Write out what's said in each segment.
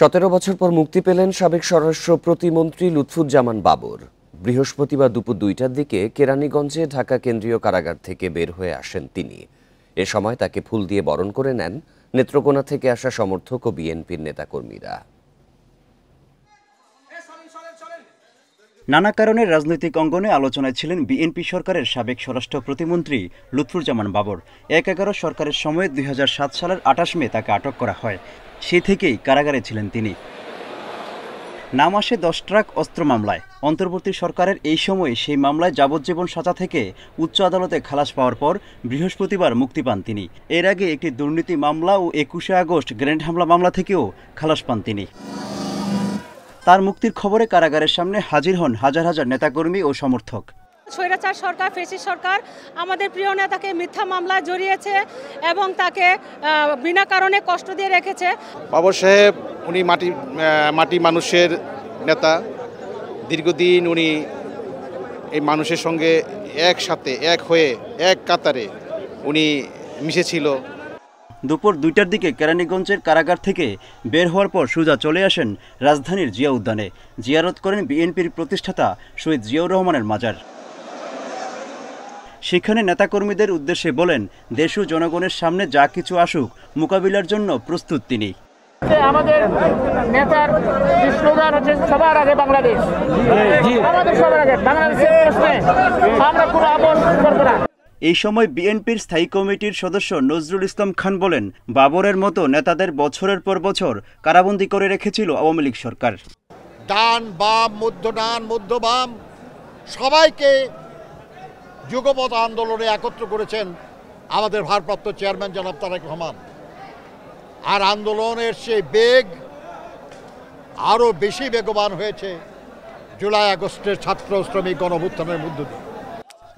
17 বছর পর মুক্তি পেলেন সাবেক স্বরাষ্ট্র প্রতিমন্ত্রী লুৎফুজ্জামান বাবর। বৃহস্পতিবার দুপুর 2টার দিকে কেরানীগঞ্জে ঢাকা কেন্দ্রীয় কারাগার থেকে বের হয়ে আসেন তিনি। এ সময় তাকে ফুল দিয়ে বরণ করে নেন নেত্রকোনা থেকে আসা সমর্থক ও বিএনপির নেতাকর্মীরা। নানা কারণে রাজনৈতিক অঙ্গনে আলোচনায় ছিলেন বিএনপি সরকারের সাবেক স্বরাষ্ট্র প্রতিমন্ত্রী লুৎফুজ্জামান বাবর। ১/11 সরকারের সময়ে ২০০৭ সালের ২৮ মে তাকে আটক করা হয়। সেই থেকেই কারাগারে ছিলেন তিনি। নাম আসে 10 ট্রাক অস্ত্র মামলায়। অন্তর্বর্তী সরকারের এই সময়ে সেই মামলায় যাবজ্জীবন সাজা থেকে উচ্চ আদালতে খালাস পাওয়ার পর বৃহস্পতিবার মুক্তি পান তিনি। এর আগে একটি দুর্নীতি মামলা ও ২১শে আগস্ট গ্রেনেড হামলা মামলা থেকেও খালাস পান তিনি। তার মুক্তির খবরে কারাগারের সামনে হাজির হন হাজার হাজার নেতাকর্মী ও সমর্থক। স্বৈরাচার সরকার, ফ্যাসিস্ট সরকার আমাদের প্রিয় নেতাকে মিথ্যা মামলায় জড়িয়েছে এবং তাকে বিনা কারণে কষ্ট দিয়ে রেখেছে। বাবর সাহেব উনি মাটি মানুষের নেতা। দীর্ঘদিন উনি এই মানুষের সঙ্গে একসাথে এক হয়ে এক কাতারে উনি মিশেছিল। দুপুর 2টার দিকে কেরানীগঞ্জের কারাগার থেকে বের হওয়ার পর সোজা চলে আসেন রাজধানীর জিয়া উদ্যানে। জিয়ারত করেন বিএনপির প্রতিষ্ঠাতা শহীদ জিয়াউর রহমানের মাজার। সেখানে নেতাকর্মীদের উদ্দেশ্যে বলেন, দেশ ও জনগণের সামনে যা কিছু আসুক মোকাবিলার জন্য প্রস্তুত তিনি। আমাদের নেতার স্লোগান হচ্ছে সবার আগে বাংলাদেশ। আমাদের সবার আগে বাংলাদেশের প্রশ্নে আমরা কোনো আপোষ করব না। এই সময় বিএনপির স্থায়ী কমিটির সদস্য নজরুল ইসলাম খান বলেন, বাবরের মতো নেতাদের বছরের পর বছর কারাবন্দী করে রেখেছিল আওয়ামী লীগ সরকার। ডান বাম মধ্য বাম সবাইকে যুগপৎ আন্দোলনে একত্র করেছেন আমাদের ভারপ্রাপ্ত চেয়ারম্যান জনাব তারেক রহমান। আর আন্দোলনের সেই বেগ আরও বেশি বেগবান হয়েছে জুলাই আগস্টের ছাত্র শ্রমিক গণঅভ্যুত্থানের মধ্য দিয়ে।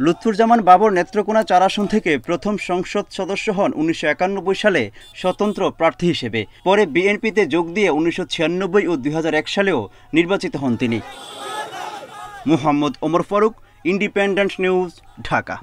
লুৎফুজ্জামান বাবর নেত্রকোনা ৪ আসন থেকে প্রথম সংসদ সদস্য হন ১৯৯১ সালে স্বতন্ত্র প্রার্থী হিসেবে। পরে বিএনপিতে যোগ দিয়ে ১৯৯৬ ও ২০০১ সালেও নির্বাচিত হন তিনি। Mohammad Omar Faruk, independent news, Dhaka.